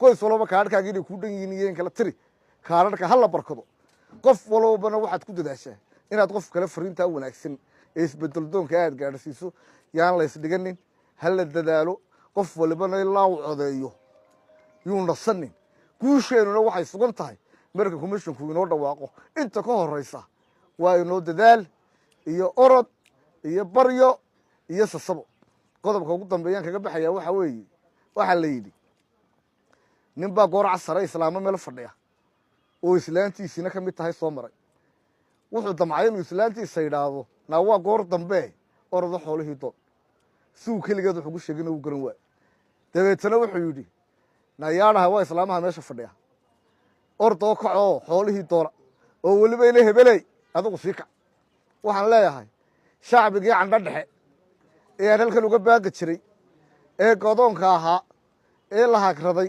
qoys walba kaadhkaaga inay ku dhan yihiin kala tiri kaadhka hal la barkado qof walbana waxaad ku dadaashaa inaad qof kale fariinta wanaagsan ee isbedel doonka aad gaarsiiso yaan la isdhiganin hal la dadaalo qof walbana ilaa uu codeeyo yuu nasanin guusheenuna waxay sugan tahay marka commissionku inoo dhawaaqo inta ka horeysa waa inoo dadaal iyo orod iyo baryo iyo sasabo qodobka ugu dambeeyaan kaga baxaya waxa weeye waxa la yidhi nin baa goor casar islaamo meel fadhiya oo islaantiisina ka mid tahay soo maray wuxuu damcay inuu islaantiisa yidhaahdo naa waa goor dambe orada xoolihii doon suu keligeed wuxuu ku sheegay inuu garan waay dabeetana wuxuu yidhi nayaadhaha waa islaamaha meesha fadhiya ordoo kacoo xoolihii doona oo weliba ina hebeley adigu sii kac waxaan leeyahay shacbigii candho dhexe ee aan halkan uga baaqi jiray ee godoonka ahaa ee la hagraday